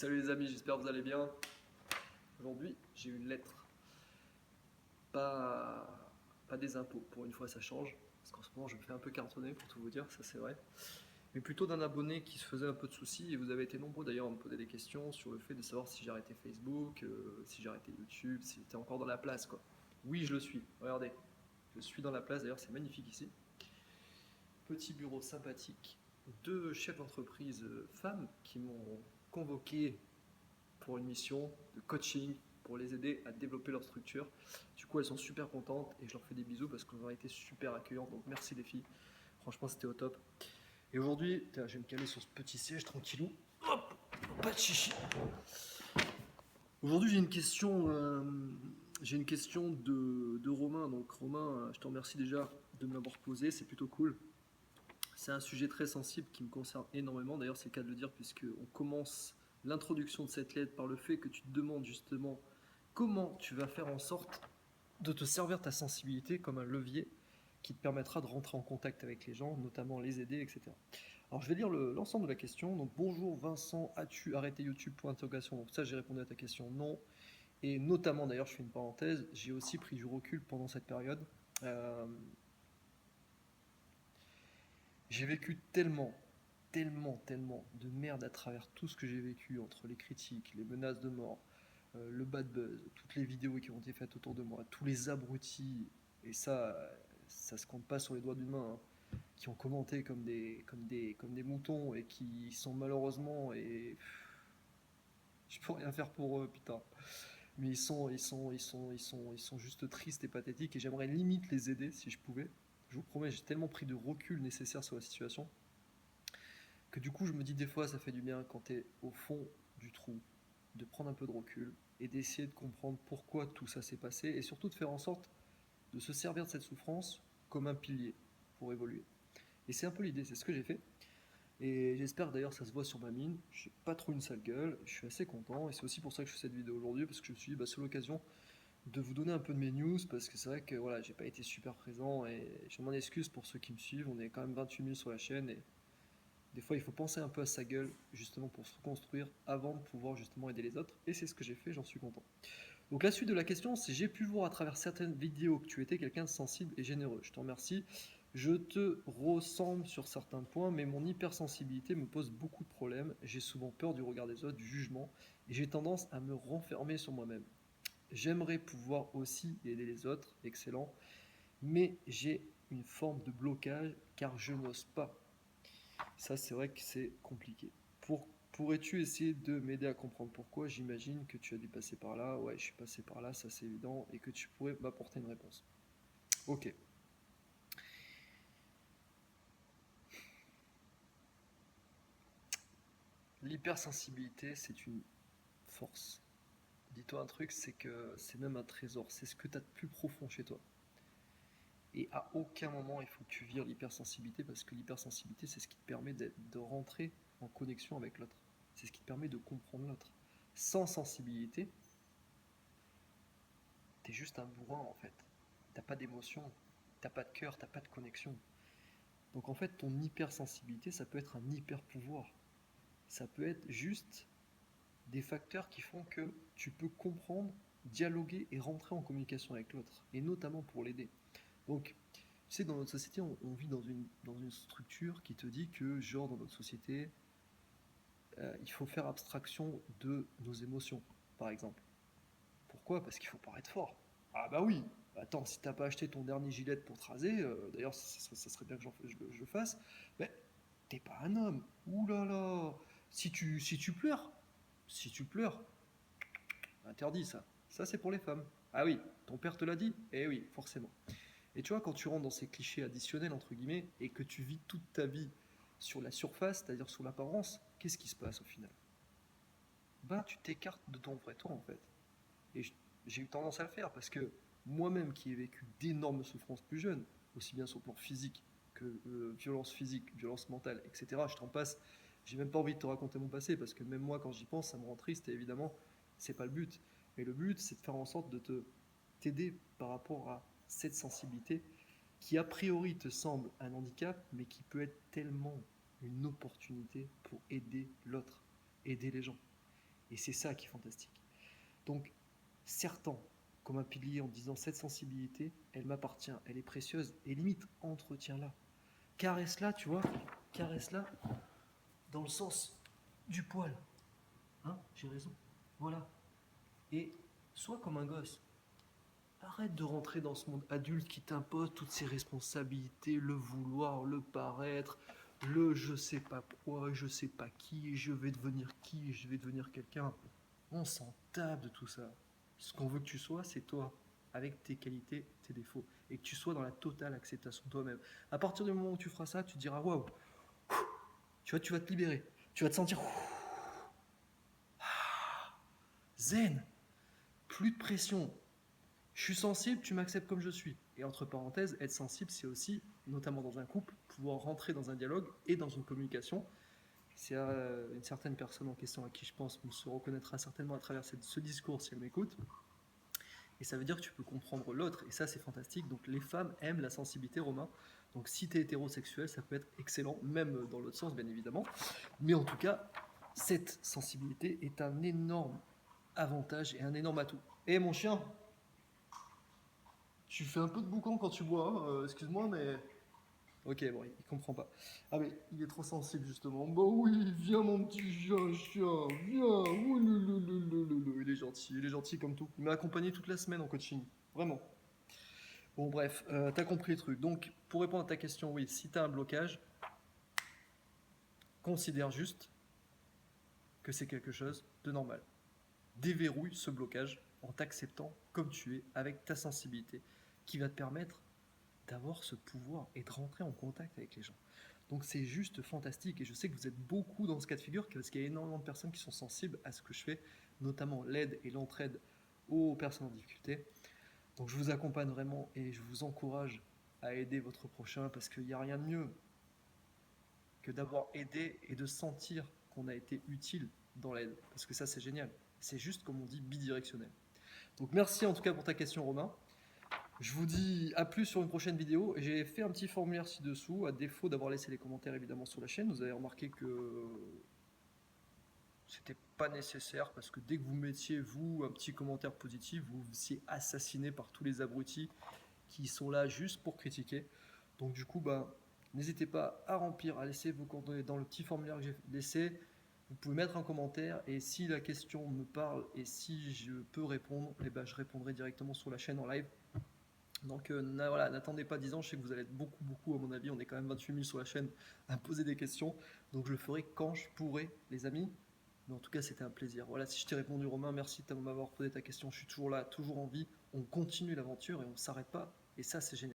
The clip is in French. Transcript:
Salut les amis, j'espère que vous allez bien. Aujourd'hui, j'ai une lettre. Pas des impôts, pour une fois ça change. Parce qu'en ce moment, je me fais un peu cartonner pour tout vous dire, ça c'est vrai. Mais plutôt d'un abonné qui se faisait un peu de soucis. Et vous avez été nombreux d'ailleurs à me poser des questions sur le fait de savoir si j'ai arrêté Facebook, si j'ai arrêté YouTube, si j'étais encore dans la place quoi. Oui, je le suis. Regardez, je suis dans la place. D'ailleurs, c'est magnifique ici. Petit bureau sympathique. Deux chefs d'entreprise femmes qui m'ont convoqué pour une mission de coaching pour les aider à développer leur structure. Du coup, elles sont super contentes et je leur fais des bisous parce qu'elles ont été super accueillantes. Donc, merci les filles. Franchement, c'était au top. Et aujourd'hui, je vais me caler sur ce petit siège tranquillou. Hop, pas de chichi. Aujourd'hui, j'ai une question de Romain. Donc, Romain, je te remercie déjà de me l'avoir posé. C'est plutôt cool. C'est un sujet très sensible qui me concerne énormément. D'ailleurs, c'est le cas de le dire puisqu'on commence l'introduction de cette lettre par le fait que tu te demandes justement comment tu vas faire en sorte de te servir ta sensibilité comme un levier qui te permettra de rentrer en contact avec les gens, notamment les aider, etc. Alors je vais lire l'ensemble de la question. Donc bonjour Vincent, as-tu arrêté YouTube pour interrogation? Donc ça j'ai répondu à ta question non. Et notamment d'ailleurs je fais une parenthèse, j'ai aussi pris du recul pendant cette période. Euh, j'ai vécu tellement de merde à travers tout ce que j'ai vécu, entre les critiques, les menaces de mort, le bad buzz, toutes les vidéos qui ont été faites autour de moi, tous les abrutis, et ça se compte pas sur les doigts d'une main, hein, qui ont commenté comme des moutons et qui sont malheureusement, et je peux rien faire pour eux, putain. Mais ils sont juste tristes et pathétiques et j'aimerais limite les aider si je pouvais. Je vous promets, j'ai tellement pris de recul nécessaire sur la situation que du coup je me dis des fois ça fait du bien quand tu es au fond du trou de prendre un peu de recul et d'essayer de comprendre pourquoi tout ça s'est passé et surtout de faire en sorte de se servir de cette souffrance comme un pilier pour évoluer. Et c'est un peu l'idée, c'est ce que j'ai fait. Et j'espère d'ailleurs ça se voit sur ma mine, je n'ai pas trop une sale gueule, je suis assez content et c'est aussi pour ça que je fais cette vidéo aujourd'hui parce que je me suis dit bah, c'est l'occasion de vous donner un peu de mes news parce que c'est vrai que voilà, j'ai pas été super présent et je m'en excuse pour ceux qui me suivent, on est quand même 28 000 sur la chaîne et des fois, il faut penser un peu à sa gueule, justement pour se reconstruire avant de pouvoir justement aider les autres. Et c'est ce que j'ai fait, j'en suis content. Donc la suite de la question, c'est j'ai pu voir à travers certaines vidéos que tu étais quelqu'un de sensible et généreux. Je te remercie. Je te ressemble sur certains points, mais mon hypersensibilité me pose beaucoup de problèmes. J'ai souvent peur du regard des autres, du jugement, et j'ai tendance à me renfermer sur moi-même. J'aimerais pouvoir aussi aider les autres, excellent, mais j'ai une forme de blocage car je n'ose pas. Ça, c'est vrai que c'est compliqué. Pourrais-tu essayer de m'aider à comprendre pourquoi? J'imagine que tu as dû passer par là. Ouais, je suis passé par là, ça c'est évident. Et que tu pourrais m'apporter une réponse. Ok. L'hypersensibilité, c'est une force. Dis-toi un truc, c'est que c'est même un trésor. C'est ce que tu as de plus profond chez toi. Et à aucun moment il faut que tu vires l'hypersensibilité parce que l'hypersensibilité, c'est ce qui te permet de rentrer en connexion avec l'autre. C'est ce qui te permet de comprendre l'autre. Sans sensibilité, t'es juste un bourrin en fait. T'as pas d'émotion, t'as pas de cœur, t'as pas de connexion. Donc en fait, ton hypersensibilité, ça peut être un hyper pouvoir. Ça peut être juste des facteurs qui font que tu peux comprendre, dialoguer et rentrer en communication avec l'autre, et notamment pour l'aider. Donc, tu sais, dans notre société, on vit dans une structure qui te dit que, genre, dans notre société, il faut faire abstraction de nos émotions, par exemple. Pourquoi? Parce qu'il faut paraître fort. Ah bah oui. Attends, si t'as pas acheté ton dernier gilet pour te raser, d'ailleurs ça serait bien que je le fasse, mais t'es pas un homme. Ouh là là. Si tu pleures, si tu pleures, interdit ça. Ça c'est pour les femmes. Ah oui, ton père te l'a dit? Eh oui, forcément. Et tu vois, quand tu rentres dans ces clichés additionnels, entre guillemets, et que tu vis toute ta vie sur la surface, c'est-à-dire sur l'apparence, qu'est-ce qui se passe au final? Ben, tu t'écartes de ton vrai toi en fait. Et j'ai eu tendance à le faire parce que moi-même qui ai vécu d'énormes souffrances plus jeune, aussi bien sur le plan physique que violence physique, violence mentale, etc. Je t'en passe. J'ai même pas envie de te raconter mon passé parce que même moi, quand j'y pense, ça me rend triste et évidemment, c'est pas le but. Mais le but, c'est de faire en sorte de t'aider par rapport à cette sensibilité qui a priori te semble un handicap, mais qui peut être tellement une opportunité pour aider l'autre, aider les gens. Et c'est ça qui est fantastique. Donc, sertant comme un pilier en disant cette sensibilité, elle m'appartient, elle est précieuse, et limite, entretiens-la. Caresse-la, tu vois, caresse-la dans le sens du poil. Hein, j'ai raison. Voilà. Et sois comme un gosse. Arrête de rentrer dans ce monde adulte qui t'impose toutes ces responsabilités, le vouloir, le paraître, le je sais pas quoi, je sais pas qui, je vais devenir qui, je vais devenir quelqu'un. On s'en tape de tout ça. Ce qu'on veut que tu sois, c'est toi, avec tes qualités, tes défauts, et que tu sois dans la totale acceptation de toi-même. À partir du moment où tu feras ça, tu te diras waouh, tu vois, tu vas te libérer, tu vas te sentir zen, plus de pression. Je suis sensible, tu m'acceptes comme je suis. Et entre parenthèses, être sensible, c'est aussi, notamment dans un couple, pouvoir rentrer dans un dialogue et dans une communication. C'est une certaine personne en question à qui je pense me se reconnaîtra certainement à travers ce discours si elle m'écoute. Et ça veut dire que tu peux comprendre l'autre, et ça c'est fantastique. Donc les femmes aiment la sensibilité, Romain. Donc si tu es hétérosexuel, ça peut être excellent, même dans l'autre sens, bien évidemment. Mais en tout cas, cette sensibilité est un énorme avantage et un énorme atout. Et mon chien, tu fais un peu de boucan quand tu bois, hein, excuse-moi, mais... Ok, bon, il comprend pas. Ah mais il est trop sensible justement. Bah oui, viens mon petit chien, viens. Ouh, il est gentil comme tout. Il m'a accompagné toute la semaine en coaching, vraiment. Bon bref, t'as compris le truc. Donc pour répondre à ta question, oui, si t'as un blocage, considère juste que c'est quelque chose de normal. Déverrouille ce blocage en t'acceptant comme tu es, avec ta sensibilité, qui va te permettre d'avoir ce pouvoir et de rentrer en contact avec les gens. Donc c'est juste fantastique et je sais que vous êtes beaucoup dans ce cas de figure parce qu'il y a énormément de personnes qui sont sensibles à ce que je fais, notamment l'aide et l'entraide aux personnes en difficulté. Donc je vous accompagne vraiment et je vous encourage à aider votre prochain parce qu'il n'y a rien de mieux que d'avoir aidé et de sentir qu'on a été utile dans l'aide. Parce que ça c'est génial. C'est juste comme on dit bidirectionnel. Donc merci en tout cas pour ta question Romain. Je vous dis à plus sur une prochaine vidéo. J'ai fait un petit formulaire ci-dessous, à défaut d'avoir laissé les commentaires évidemment sur la chaîne. Vous avez remarqué que c'était pas nécessaire parce que dès que vous mettiez vous un petit commentaire positif, vous vous étiez assassiné par tous les abrutis qui sont là juste pour critiquer. Donc du coup, bah, n'hésitez pas à remplir, à laisser vos coordonnées dans le petit formulaire que j'ai laissé. Vous pouvez mettre un commentaire et si la question me parle et si je peux répondre, eh ben, je répondrai directement sur la chaîne en live. Donc voilà, n'attendez pas 10 ans, je sais que vous allez être beaucoup à mon avis, on est quand même 28 000 sur la chaîne à me poser des questions, donc je le ferai quand je pourrai les amis, mais en tout cas c'était un plaisir. Voilà, si je t'ai répondu Romain, merci de m'avoir posé ta question, je suis toujours là, toujours en vie, on continue l'aventure et on ne s'arrête pas, et ça c'est génial.